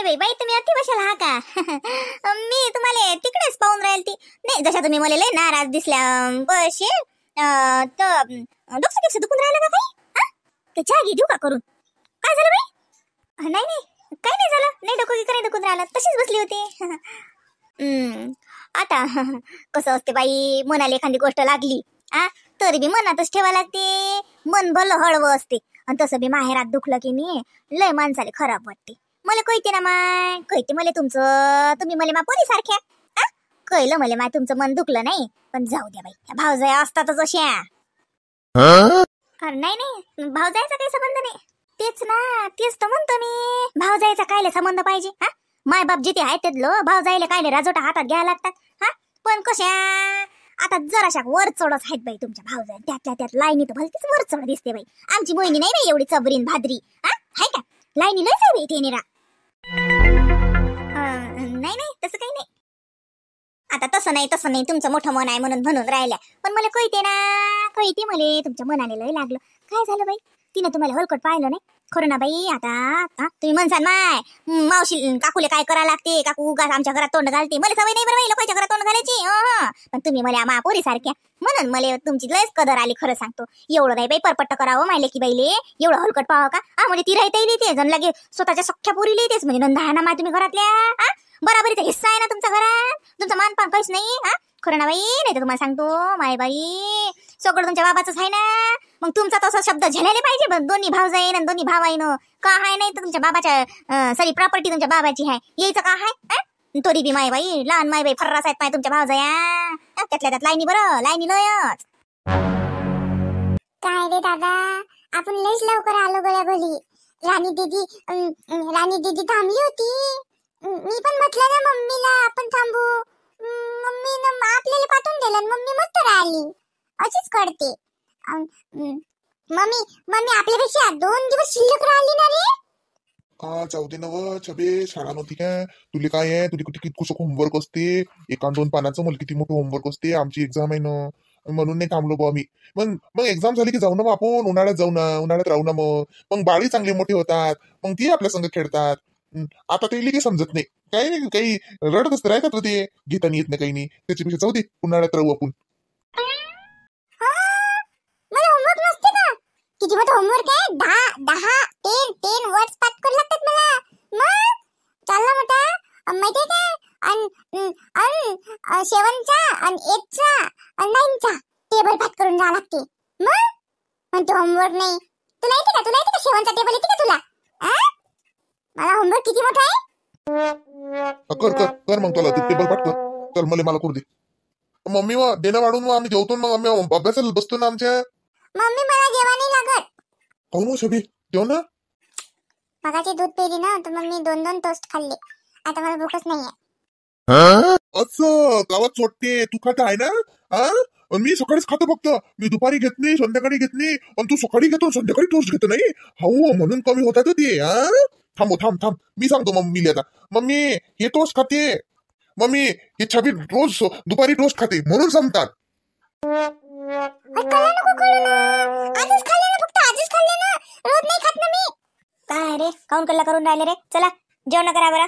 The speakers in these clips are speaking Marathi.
बाई बाई तुम्ही अति बशाल हा का? मी तुम्हाला तिकडेच पाहून राहील ती नाही जशा तुम्ही मला लय नाराज दिसल्या बशे तर डोकं किती दुखून राहिलं का काही हा ते चहा घे देऊ का करून काय झालं बाई? नाही नाही काही नाही झालं नाही डोकं की नाही दुखून राहिलं तशीच बसली होती. आता कसं असते बाई मनाला एखादी गोष्ट लागली तरी बी मनातच ठेवा लागते मन भलं हळवं असते आणि तसं बी माहेरात दुखलं की नाही लय माणसाला खराब वाटते. मला कळते ना माय कळते मला तुमचं तुम्ही मला मा पोरी सारख्या कळलं मला माय तुमचं मन दुखलं नाही पण जाऊ द्या बाई भावजाया असतातच अशा. नाही नाही भावजायचा काही संबंध नाही तेच ना तेच तर म्हणतो मी भावजायचा कायले संबंध पाहिजे माय बाप जिथे आहेत तेच भावजायला कायले राजोटा हातात घ्यायला लागतात पण कशा आता जराशा वर चढच आहेत बाई तुमच्या भावजाय त्यातल्या त्यात लाईनी तर भलतीच वर चढ दिसते बाई आमची मोहिनी नाही बाई एवढी चबरीन भादरी हाय का लाईनी लयच आहे बाई ते निरा. नाही नाही तसं काही नाही आता तसं नाही तुमचं मोठं मन आहे म्हणून राहिल्या पण मला कळते मला तुमच्या मनाने लय लागलं. काय झालं बाई तिने तुम्हाला हलकट पाहिलं नाही खरं ना बाई आता तुम्ही म्हणसान माय मावशी काकूले काय करा लागते काकू उगाच आमच्या घरात तोंड घालते मला सवय नाही बरं बाई लोकांच्या घरात तोंड घालायची पण तुम्ही मला महापोरी सारख्या म्हणून मला तुमची लयच कदर आली खरं सांगतो. एवढं नाही बाई परपट्ट करावं माहिले की बाईले एवढं हलकट पाहावं का म्हणजे ती राहता येईल जण लागे स्वतःच्या सख्या पोरीला येतेच म्हणजे नंदा ना माय तुम्ही घरातल्या बराबरीचा हिस्सा आहे ना तुमच्या घरात तुमचं मानपान काहीच नाही खरं ना बाई नाही तर तुम्हाला सांगतो माय बाई सगळं तुमच्या बाबाचंच आहे ना मग तुमचा तसा शब्द झेलायला पाहिजे दोन्ही भाव जाईन आणि दोन्ही भाव आहे ना का आहे नाही तर तुमच्या बाबाच्या सारी प्रॉपर्टी तुमच्या बाबाची आहे यायचं का आहे तोरी बी माय बाई लहान माय बाई फर्रास आहेत माय तुमच्या भाव जाया त्यातल्या त्यात लाईनी बरं लाईनी लयच. काय रे दादा आपण लयच लवकर आलो गड्या भली राणी दीदी थांबली होती मी पण म्हटलं ना मम्मीला आपण थांबू मम्मीनं आपल्याला पाठवून दिलं मम्मी मस्त राहिली अशीच करते. मम्मी आपल्यापेक्षा 2 दिवस शिल्लक राहिली ना रे. जाऊ दे ना व छबे शाळा नव्हती काय तुला काय आहे तुला किती कुठं होमवर्क असते 1-2 पानाचं मला किती मोठं होमवर्क असते आमची एक्झाम आहे ना म्हणून नाही थांबलो बा मी मग एक्झाम झाली की जाऊ ना आपण उन्हाळ्यात जाऊ ना उन्हाळ्यात राहू ना मग बाळी चांगले मोठे होतात मग ती आपल्या संग खेळतात. आता ते काही समजत नाही काही रडत असतं राय का ते घेता येत नाही काही नाही त्याच्यापेक्षा जाऊ दे उन्हाळ्यात राहू आपण. मला होमवर्क नसते का किती मोठा होमवर्क आहे 10 वर्ड्स पाठ करावे लागतात मला मग चालला मोठा माहितीये का 7चा आणि 8चा आणि 9चा टेबल पाठ करून जावं लागते मग म्हणतो होमवर्क नाही तुला येते का 7चा टेबल येते का तुला मला होमवर्क किती मोठा आहे कर मग तुला टेबल पाठ कर चल मला करू दे मम्मी वा देणं वाढून आम्ही जेवतो मग आम्ही अभ्यासाला बसतो ना आमच्या. मम्मी मला जेवण नाही लागत पाहू छबी जेव ना मगाची दूध पेली ना तर मग मी 2 टोस्ट खाल्ले आता मला भूकच नाहीये. असं गावात सोडते तू खात आहे ना मी सकाळीच खातो फक्त मी दुपारी घेत नाही संध्याकाळी घेत नाही आणि तू सकाळी घेतो संध्याकाळी टोस्ट घेतो नाही हो म्हणून कमी होतात ते थांब मी सांगतो मम्मीला आता मम्मी हे टोस्ट खाते मम्मी हे छबी रोज दुपारी टोस्ट खाते म्हणून संपतात. काय रे काऊन कल्ला करून राहिले रे चला जेवण करा बरं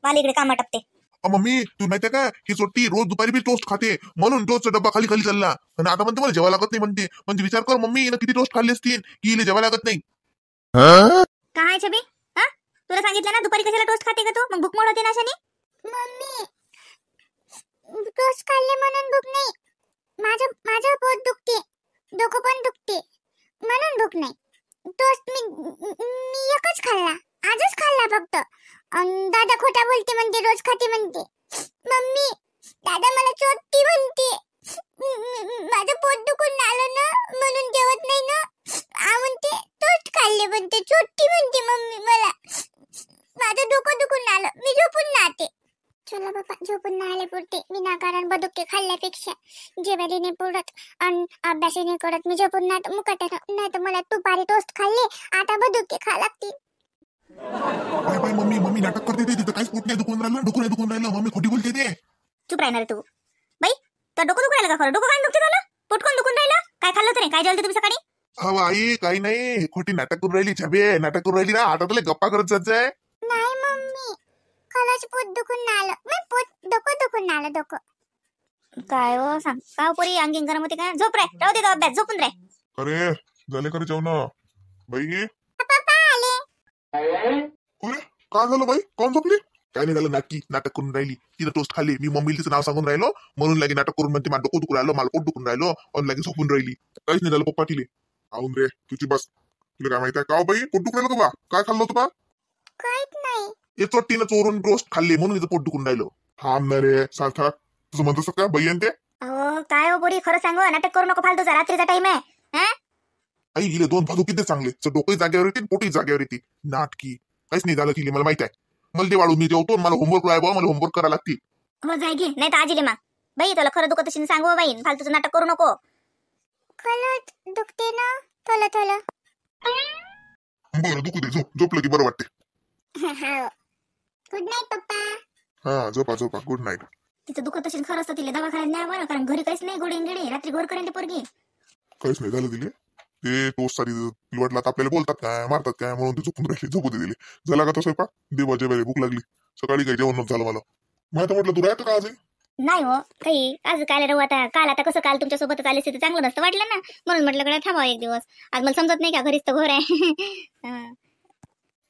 मला इकडे कामा टपते. मम्मी तू माहितीये का ही सोडती रोज दुपारी बी टोस्ट खाते म्हणून टोस्टचा डब्बा खाली चालला आणि आता म्हणते मला जेवा लागत नाही म्हणते म्हणजे विचार कर मम्मी किती टोस्ट खाल्ले असतील की हिला जेवा लागत नाही. काय छबी तुला सांगितलं ना दुपारी कशाला टोस्ट खाते का तू मग भूक मोड होते ना अशाने. मम्मी टोस्ट खाल्ले म्हणून भूक नाही माझं पोट दुखते डोकं पण दुखते म्हणून भूक नाही टोस्ट मी एकच खाल्ला आजच खाल्ला फक्त दादा खोटा बोलते म्हणते रोज खाते म्हणते मम्मी दादा मला चोट्टी म्हणते माझं पोट दुखून आलं ना म्हणून जेवत नाही ना म्हणते टोस्ट खाल्ले म्हणते चोट्टी म्हणते मम्मी मला माझं डोकं दुखून आलं मी झोपून नाते. चला बाबा झोपून नाले पुरते विनाकारण बदुके खाल्ल्यापेक्षा जेवायला नाही पुरत आणि अभ्यासही नाही करत मी झोपून नाही तर मला दुपारी टोस्ट खाल्ले आता बदुके खा लागतील. बाय मम्मी नाटक करते ते तिथं काहीच पोट नाही दुखून राहिलं मम्मी खोटी बोलते ते. चुप राहणार तू बाई तर डोकं दुखून राहिलं का खरं डोकं काय दुखते तुला पोट कोण दुखून राहिलं काय खाल्लं होतं काय जेवलं तुम्ही सकाळी. आई काही नाही खोटी नाटक करून राहिली छबे नाटक करून राहिली ना आता तुला गप्पा करत जायचंय. नाही मम्मी पोट दुखून आलं मग पोट डोकं दुखून आलं डोकं काय हो सांग का हो पोरी अंगिंग गरम होते का झोप रे राहू दे तो अभ्यास झोपून रे अरे झाले का रे जेवण बाई पप्पा आले अरे काय झालं बाई कोण झोपली काय नाही झालं नाटक करून राहिली तिथं टोस्ट खाल्ली मी मम्मीला तिचं नाव सांगून राहिलो म्हणून लागे नाटक करून म्हणते माझं डोकं दुखून राहिलो मला पोट दुखून राहिलो आणि लागे झोपून राहिली काहीच नाही झालं पप्पा तिले आऊन रे तुझी बस तुला काय माहिती आहे का बाई पोट दुखून राहिलं का बा काय खाल्लं होतं बा काहीच नाही हे चोट्टीनं चोरून रोस्ट खाल्ले म्हणून तिचं पोट दुखून राहिलो थांब ना रे सार्थक तुझं म्हणतस का बाई आणि ते अहो काय हो पोरी खरं सांगू नाटक करू नको फालतूचा रात्रीचा टाइम आहे हा आई गेले दोन फादू किती चांगले डोकंही जागेवर येते पोटही जागेवर येते नाटकी काहीच नाही झालं तिले मला माहित आहे मला ते वाढू मी जेवतो मला होमवर्क राहावं मला होमवर्क करायला लागतील हो जाय घे नाही तर आजीले मग बाई तुला खरं दुखत असेल सांगू बाई फालतूचं नाटक करू नको खरंच दुखते ना थोडं थोडं बरं दुखू दे झोपलं की बरं वाटते गुड नाईट पप्पा हा झोपा गुड नाईट तिचं दुखत असेल खरं असतं तिला दवाखान्यात नाही बरं कारण घरी काहीच नाही गोडे गिडे रात्री गोर करेन ते पोरगी काहीच नाही झालं दिले ते टोस्ट सारी पिलवटला आपल्याला बोलतात काय मारतात काय म्हणून ते झोपून राहिले झोपू दे दिले झाला का तसं पा देवाच्या वेळी भूक लागली सकाळी काही जेवण नव्हतं झालं मला माहिती म्हटलं तू राहतं का आज नाही हो काही आज काय राहू आता काल आता कसं काल तुमच्या सोबतच आले ते चांगलं नसतं वाटलं ना म्हणून म्हटलं कडे थांबावं एक दिवस आज मला समजत नाही का घरीच तर घोर आहे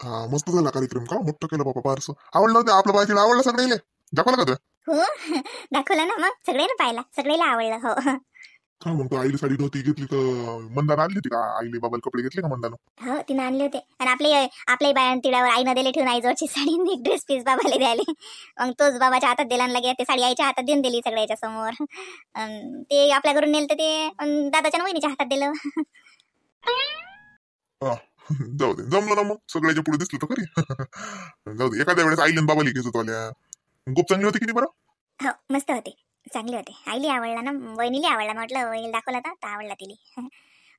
हा मस्त झाला कार्यक्रम का मोठं केलं बाबा फारसं आवडलं होतं आपल्या बायकीला आवडलं सगळ्याला दाखवलं का ते हो दाखवलं ना मग सगळ्यांना पाहिला सगळ्याला आवडलं हो काय म्हणतो आईला साडी नव्हती घेतली तर मंदानं आणली होती का आईले बाबाला कपडे घेतले का मंदानं हो तिनं आणले होते आणि आपल्याही बाया तिळावर आईनं दिले ठेवून आईजवळची साडी ड्रेस पीस बाबाला द्यायले मग तोच बाबाच्या हातात दिला लागे ते साडी आईच्या हातात देऊन दिली सगळ्याच्या समोर ते आपल्या घरून नेलं तर ते दादाच्या वहिनीच्या हातात दिलं जाऊ दे जमलं ना मग सगळ्याच्या पुढे दिसलं तर खरी जाऊ दे एखाद्या वेळेस आईला बाबाला घेत आल्या खूप चांगली होती किती बरं हो मस्त होते चांगले होते आईली आवडला ना वहिनीली आवडला म्हटलं वहिनी दाखवला तर आवडला तिली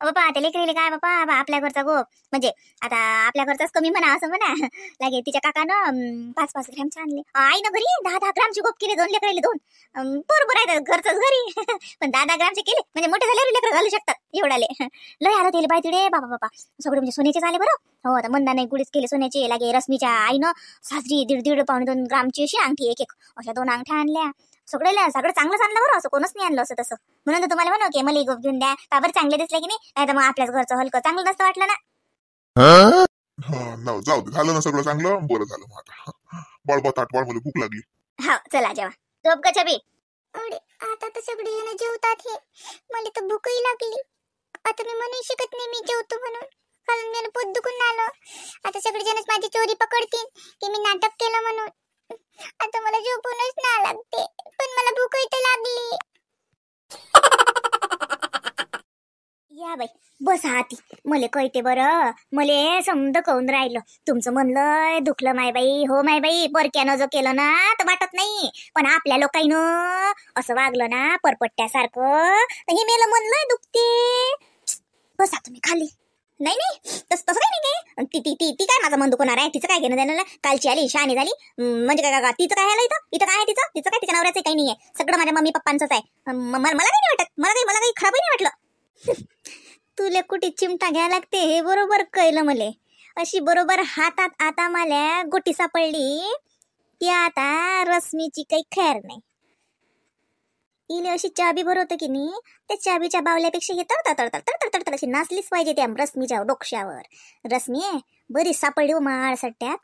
बापा त्या लेकरीले काय बापा आपल्या घरचा गोप म्हणजे आता आपल्या घरचाच कमी म्हणा असं म्हणा लागे तिच्या काकानं 5-5 ग्रॅमचे आणले आईनं घरी 10-10 ग्रामचे गोप केले 2 लेकराले 2 बरोबर आहे घरचंच घरी पण 10-10 ग्रामचे केले म्हणजे मोठे झाल्यावर लेकर घालू शकतात एवढाले लय आलं तेले बाय तिडे बाबा सगळे म्हणजे सोन्याचे झाले बरं हो आता मंदा नाही गुडीच केले सोन्याचे लागे रश्मीच्या आईनं साजरी 1.5-1.5 ग्रामची अशी अंगठी एक अशा 2 अंगठ्या आणल्या सगळं चांगलंच आणलं बरं असं कोणच नाही आणलं असं तसं म्हणून तर तुम्हाला म्हणू की मला गोप घेऊन द्या बाबर चांगले दिसले की नाही तर मग आपल्याच घरचं हलकं चांगलं नसतं वाटलं ना जाऊ दे झालं ना सगळं चांगलं बरं झालं मग आता बळबा ताटवाळ मला भूक लागली हा चला जेवा झोप ग छबी अरे आता तर सगळे जण जेवतात हे मला तर भूकही लागली आता मी म्हणू शकत नाही मी जेवतो म्हणून कारण मला पोट दुखून आलं आता सगळे जणच माझी चोरी पकडतील की मी नाटक केलं म्हणून आता मला झोपूनच ना लागते पण मला भूकही तर लागली या बाई बस हाती मले कळते बरं मले समज कळून राहिलं तुमचं म्हणलं दुखलं माय बाई हो माय बाई परक्यानं जो केलं ना तर वाटत नाही पण आपल्या लोकांनं असं वागलं ना परपट्ट्यासारखं हे मेलं म्हणलं दुखते बसा तुम्ही खाली नाही तसं काही नाही ती ती ती ती काय माझं मन दुखणार आहे तिचं काय घेणं देणं कालची आली शहाणी झाली म्हणजे काय तिचं काय आहे इथं काय आहे तिचं काय तिच्या नवऱ्याचं काही नाहीये सगळं माझ्या मम्मी पप्पांचंच आहे मला काही नाही वाटत मला काही खराबही नाही वाटलं तुला कुठे चिमटा घ्यायला लागते हे बरोबर कळलं मले अशी बरोबर हातात आता मला गोटी सापडली ती आता रश्मीची काही खैर नाही इले अशी चाबी भरवतं की नाही त्या चाबीच्या बावल्यापेक्षा हे तडतड अशी नाचलीच पाहिजे त्या रश्मीच्या डोक्यावर रश्मी बरी सापडली माळ सट्ट्यात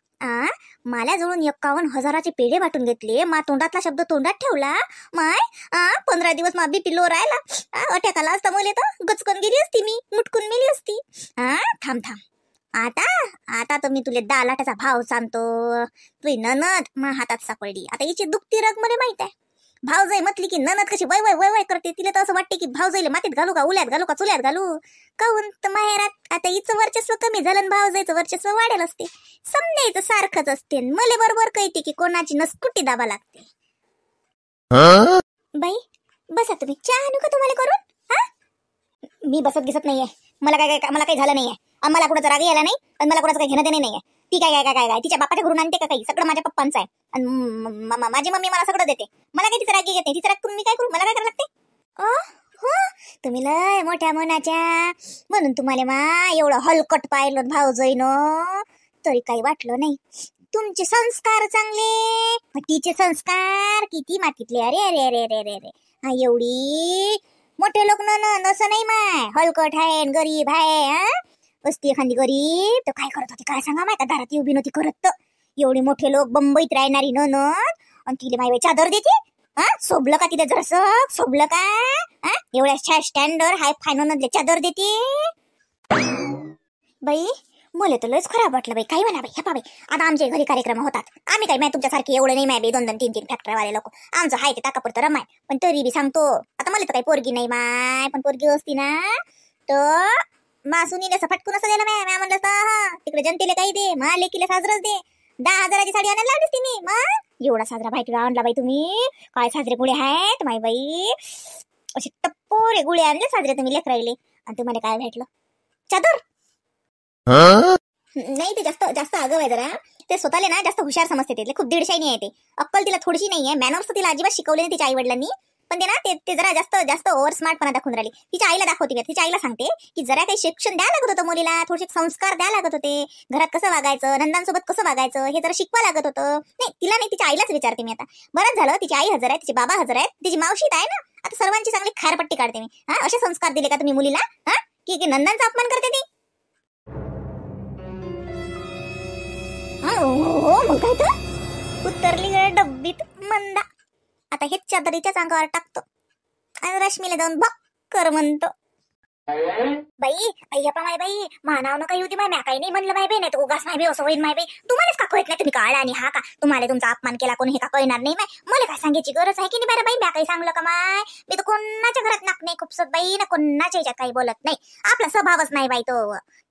मला जवळून 51,000चे पेढे वाटून घेतले मा तोंडातला शब्द तोंडात ठेवला माय 15 दिवस मा बीपी लो राहिला अटॅकाला असता मुले तर गचकन गेली असती मी मुटकून मेली असती थांब आता तर मी तुले 10 लाखाचा भाव सांगतो तुझी ननद मा हातात सापडली आता हिची दुखती रग मला माहित आहे भावजाई म्हटली की ननद कशी वय वय वय वय करते तिला तर असं वाटते की भावजाईला मातीत घालू का उल्यात घालू का चुल्यात घालू काहून तर माहेरात आता हिचं वर्चस्व कमी झालं आणि भावजाईचं वर्चस्व वाढेल असते समजायचं सारखंच असते मले बरोबर कळते की कोणाची नसकुटी दाबा लागते बाई बसा तुम्ही चहा आणू का तुम्हाला करून मी बसत दिसत नाहीये मला काही झालं नाहीये मला कुणाचा राग यायला नाही आणि मला कुणाचं काही घेणं देणे नाहीये ती काय तिच्या बापाच्या घरून आणते का काही सगळं माझ्या पप्पांचं आहे आणि माझी मम्मी मला सगळं देते मला काही तिचं राग येते तिचं राग करून मी काय करू मला काय करायला लागते हो तुम्ही लय मोठ्या मनाच्या म्हणून तुम्हाला मा एवढं हलकट पाहिलं भाऊजईनं तरी काही वाटलं नाही तुमचे संस्कार चांगले, तिचे संस्कार किती मातीतले. अरे अरे अरे अरे अरे अरे हा एवढी मोठे लोक नसं नाही माय. हलकट आहे गरीब आहे. हा असती एखादी गरीब तर काय करत होती काय सांगा माय. का दारात उभी नव्हती करत. तर एवढी मोठे लोक बंबईत राहणारी ननद आणि तिला माय बाई चादर देते. हा सोबलं का तिथे जरसं सोबलं का. हा एवढ्या स्टँडर्ड हाय फाय ननदले चादर देते बाई. मला तर लयच खराब वाटलं बाई. काय म्हणा बाई. ह्या बाई आता आमच्या घरी कार्यक्रम होतात. आम्ही काय माय तुमच्यासारखे एवढं नाही माय बाई. 2-2 3-3 फॅक्टरीवाले लोक. आमचं हाय ते ताकापुरतं रमाय. पण तरी बी सांगतो आता मला तर काही पोरगी नाही माय. पण पोरगी असती ना तर मासुनीला फटकून असं दिलं माय. म्हणलं तर तिकडे जनतेला काही दे मा लेकीला साजरच दे. 10,000ची साडी आणायला लागलीच ती मी. मग एवढा साजरा भाई तुला आणला बाई तुम्ही. काय साजरे गुळे आहेत माय बाई. असे टप्पोरे गुळे आणले साजरे तुम्ही लेकराईले. आणि तुम्हाला काय भेटलं चादर. नाही ते जास्त जास्त आगव आहे जरा. ते स्वतःला ना जास्त हुशार समजते. ते खूप दीडशाही आहे. ते अक्कल तिला थोडीशी नाहीये. मॅनर्स तिला अजिबात शिकवले नाही तिच्या आई वडिलांनी. पण ते ना ते जरा जास्त जास्त ओव्हर स्मार्टपणा दाखवून राहिली. तिच्या आईला दाखवते मी. तिच्या आईला सांगते की जरा काही शिक्षण द्यायला लागत होतं मुलीला. थोडेसे संस्कार द्यायला लागत होते. घरात कसं वागायचं नंदांसोबत कसं वागायचं हे जरा शिकवा लागत होतं. नाही तिला नाही तिच्या आईलाच विचारते मी आता. बरंच झालं तिची आई हजर आहे तिचे बाबा हजर आहेत तिची मावशी आहे ना. आता सर्वांची चांगली खारपट्टी काढते मी. हा असे संस्कार दिले का तुम्ही मुलीला. हा की नंदांचा अपमान करते ती. हो मग काय तर उतरली डब्बीत मंदा. आता हेच चादरीच्याच अंगावर टाकतो आणि रश्मीला जाऊन भक्कर म्हणतो. बाई अय्या माय बाई मानाव न काही होती माय. म्या काही नाही म्हणलं माय बाई. नाही तर उगाच माय बाई असं होईल माय बाई. तुम्हालाच का कळत नाही तुम्ही काळा आणि हा का. तुम्हाला तुमचा अपमान केला कोणी हे का कळणार नाही माय. मला काय सांगायची गरज आहे की नाही बरं बाई. म्या काही सांगलं का माय. मी तर कोणाच्या घरात नाक नाही खुपसत बाई ना कोणाच्या ह्याच्यात काही बोलत नाही. आपला स्वभावच नाही बाई तो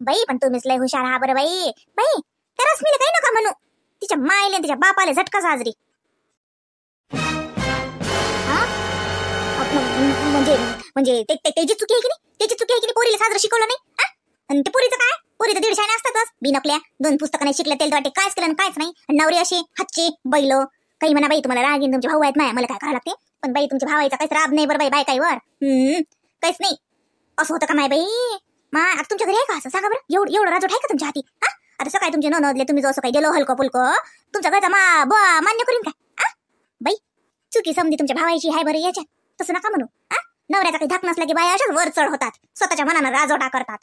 बाई. पण तुम्हीच लय हुशार हा बरं बाई. बाई त्या रश्मीला काही नका म्हणू. तिच्या मायले तिच्या बापाले झटका साजरी. म्हणजे त्याची चुकी आहे की नाही. त्याची चुकी आहे की नाही पोरीला साजरं शिकवलं नाही. आणि ते पोरीचं काय. पोरी तर 150 असतातच बिनकल्या. 2 पुस्तकं नाही शिकल्या तेल वाटे कायच केलं आणि कायच नाही. नवरे असे हातचे बैल काही म्हणा बाई. तुम्हाला रागीन तुमचे भाऊ आहेत माय मला काय करावं लागते. पण बाई तुमच्या भावायचा काहीच राब नाही बरं बाई. बाय काहीवर काहीच नाही. असं होतं का माय बाई. आता तुमच्या घरी आहे का असं सांगा बरं. एवढं राजवट आहे का तुमच्या हाती. आता सकाळी तुमचे ननदले तुम्ही जसं काही दिलं हलकं पुलकं तुमच्या घरचा मान्य करीन का. बाई चुकी समजी तुमच्या भावाची आहे बरं याच्यात. तसं नका म्हणू. नवऱ्याचा काही धाक नसला की बाया अशाच वर चढ होतात. स्वतःच्या मनानं राजवटा करतात.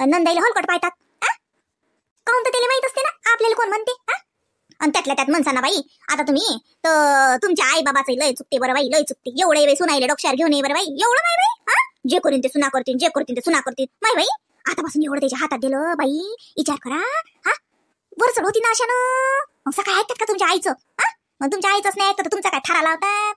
नंदाईला हलकट पाहतात. काहून तर त्याला माहित असते ना आपल्याला कोण म्हणते. आणि त्यातल्या त्यात म्हणसाना बाई आता तुम्ही तर तुमच्या आई बाबाचं लय चुकते बरं बाई. लय चुकते. एवढे वेळ सुनाईले डोक्यावर घेऊन ये बरं बाई. एवढं माय बाई. जे करीन ते सुना करतील जे करतील ते सुना करतील माय बाई. आतापासून एवढं त्याच्या हातात दिलं बाई. विचार करा. वरचढ होती ना अशानं. मग सकाळी ऐकतात का तुमच्या आईचं. मग तुमच्या आईचंच नाही ऐकतं तर तुमचा काय थारा लावतात.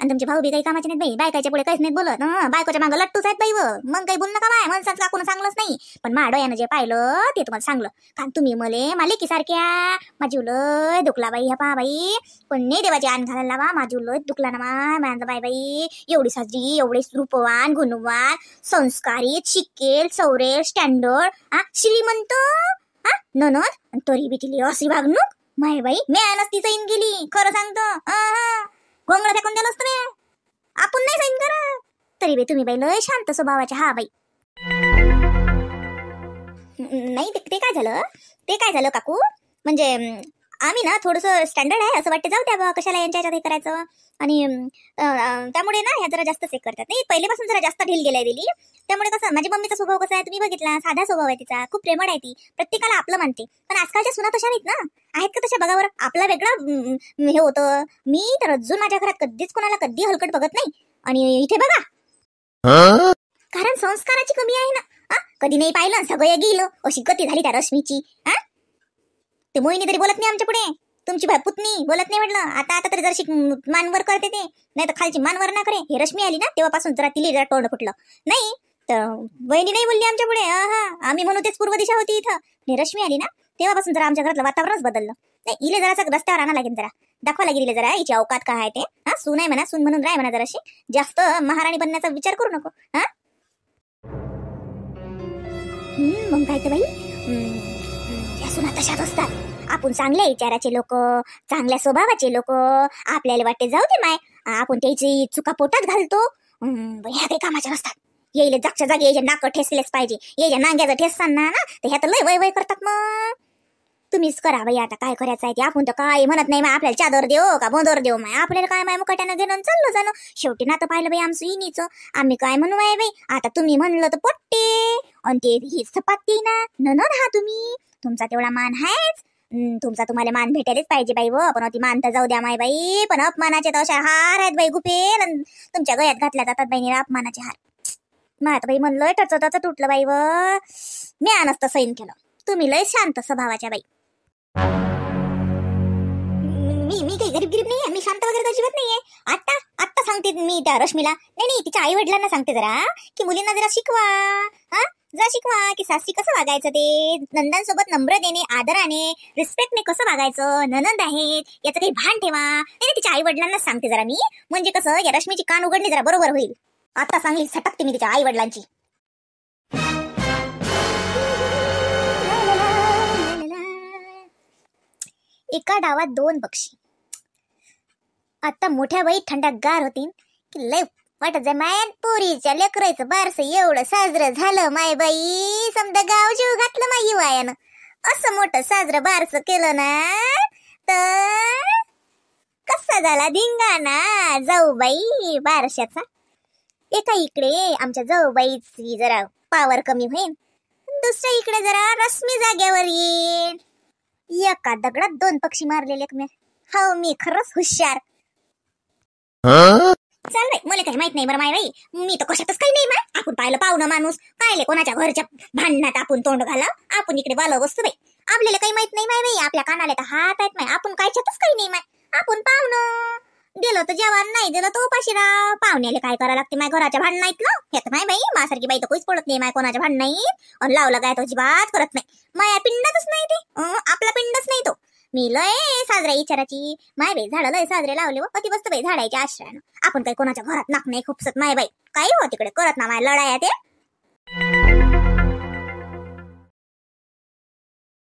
आणि तुमचे भाऊ बी काही कामाचे नाहीत बाई. बायकाच्या पुढे काहीच नाहीत बोलत. बायकोच्या मागं लट्टूच आहेत बाई. मग काही बोलू नका बाय. मनसाच काकून सांगलंच नाही. पण मा डोयानं जे पाहिलं ते तुम्हाला सांगलं. कारण तुम्ही मले मालिकी सारख्या माझी लय दुखला बाई. ह्या पा बाई पण नाही देवाची आण घालायला लावा. माझी लय दुखला ना माझा बाय बाई. एवढी साजरी एवढे रूपवान गुणवान संस्कारित शिकेल सौरेल स्टँडर्ड श्रीमंत ननद तरी बी तिली अशी वागणूक माय बाई. म्यानच ती सैन गेली खरं सांगतो. गोंगडा फेकून दिलं असतं मी. आपण नाही सैन करा तरी बी तुम्ही बाई लय शांत स्वभावाचे हा बाई. नाही ते काय झालं काकू. म्हणजे आम्ही ना थोडंसं स्टँडर्ड आहे असं वाटतं. जाऊ द्या बा कशाला यांच्या ह्याच्यात हे करायचं. आणि त्यामुळे ना ह्या जरा जास्त चेक करतात. नाही पहिलेपासून जरा जास्त ढील गेलाय दिली. त्यामुळे कसं माझी मम्मीचा स्वभाव कसा आहे तुम्ही बघितला. साधा स्वभाव आहे तिचा. खूप प्रेमळ आहे ती. प्रत्येकाला आपलं मानते. पण आजकालच्या सुना तशा नाहीत ना. आहेत का तशा बघावर. आपला वेगळा हे होतं. मी तर अजून माझ्या घरात कधीच कोणाला कधी हलकट बघत नाही. आणि इथे बघा कारण संस्काराची कमी आहे ना. कधी नाही पाहिलं सगळं गेलं अशी गती झाली त्या रश्मीची. ते मोहिनी तरी बोलत नाही आमच्या पुढे. तुमची पुतणी बोलत नाही म्हटलं. आता तरी जरशी मानवर करते ते. नाही तर खालची मानवर ना करे. हे रश्मी आली ना तेव्हापासून जरा तिली जरा तोंड फुटलं. नाही तर वहिनी नाही बोलली आमच्या पुढे. आम्ही म्हणू तेच पूर्व दिशा होती इथं. हे रश्मी आली ना तेव्हापासून जरा आमच्या घरातलं वातावरणच बदललं. नाही इले जरासा रस्त्यावर आणा लागेल. जरा दाखवा लागेल इले जरा हिची अवकात काय आहे ते. सून आहे म्हणा. सून म्हणून राय म्हणा जराशी. जास्त महाराणी बनण्याचा विचार करू नको. मग काय तर बाई या सुना तशाच असतात. आपण चांगल्या विचाराचे लोक चांगल्या स्वभावाचे लोक. आपल्याला वाटते जाऊ दे माय आपण त्याची चुका पोटात घालतो. ह्या काही कामाच्या नसतात. येईल जागच्या जागी याच्या नाक ठेसलेच पाहिजे. याच्या नांग्याचं ठेसताना ना तर ह्या तर लय वय वय करतात. मग तुम्हीच करा बाई, आता काय करायचं आहे ते. आपण तर काय म्हणत नाही, आपल्याला चादर देऊ का बोंदर देऊ माय, आपल्याला काय माय मुकाट्यानं घेणं चाललो जाणं. शेवटी नातं पाहिलं बाई आमचं इनीचं, आम्ही काय म्हणू माय बाई. आता तुम्ही म्हणलं तर पट्टे, आणि ते ही सपाती ना ननद हा तुम्ही, तुमचा तेवढा मान आहेच. तुमचा तुम्हाला मान भेटायलाच पाहिजे बाई व, पण ती मान तर जाऊ द्या माय बाई, पण अपमानाचे तर अशा हार आहेत बाई गुपेल, तुमच्या गळ्यात घातल्या जातात बाई अपमानाचे हार. मग बाई म्हणलं टच तुटलं बाई व, मी नसतं सैन केलं. तुम्ही लय शांत स्वभावाच्या बाई. मी काही गरीब नाहीये, मी शांत वगैरे अजिबात नाहीये. आत्ता सांगते मी त्या रश्मीला, नाही तिच्या आई वडिलांना सांगते जरा, की मुलींना जरा शिकवा, हा जरा शिकवा की सासरी कसं वागायचं, ते नंदांसोबत नम्रतेने आदराने रिस्पेक्टने कसं वागायचं, ननंद आहेत याचं काही भान ठेवा. नाही तिच्या आई वडिलांनाच सांगते जरा मी, म्हणजे कसं या रश्मीची कान उघडली जरा बरोबर होईल. आता सांगली सटकते मी तिच्या आई वडिलांची. एका डावात 2 पक्षी. आता मोठ्या बाई थंडगार होतीन की लय वाटत जाय माय, पोरीच्या लेकरायचं बारसं एवढं साजरं झालं माय बाई, समजा गाव जीव घातलं माय युवायानं. असं मोठं साजरं बारसं केलं ना तर कसा झाला धिंगाणा जाऊबाई बारशाचा. एका इकडे आमच्या जाऊबाईची जरा पावर कमी होईल, दुसऱ्या इकडे जरा रश्मी जाग्यावर येईल. एका दगडात 2 पक्षी मारलेले हो, मी खरंच हुशार. चल बाई, मला काही माहित नाही बरं माय बाई, मी तर कशातच काही नाही माय. आपण पाहिलं पाहुणं माणूस कायले कोणाच्या घरच्या भांडणात आपण तोंड घाला, आपण इकडे बाल बसतो बाई. आपल्याला काही माहित नाही माय बाई, आपल्या कानाला तर हात आहेत माय, आपण कायच्यातच काही नाही माय. आपण पाहुणं दिलं तर जेवण, नाही दिलं तर उपाशी राह. पाहुण्याला काय करायला लागते माय, घराच्या भांडणात ना येत माय बाई. माझ्यासारखी बाई तर कोणीच पडत नाही माय कोणाच्या भांडणात, आणि लावला काय तो अजिबात करत नाही माया. पिंडातच नाही ते, आपला पिंडच नाही तो. मी लय साजऱ्या विचाराची माय बाई, झाडं लय साजरे लावले व अति बसत बाई झाडायच्या आश्रयानं. आपण काही कोणाच्या घरात नाक नाही खुपसत माय बाई, काही हो तिकडे करत ना माय लढाया ते.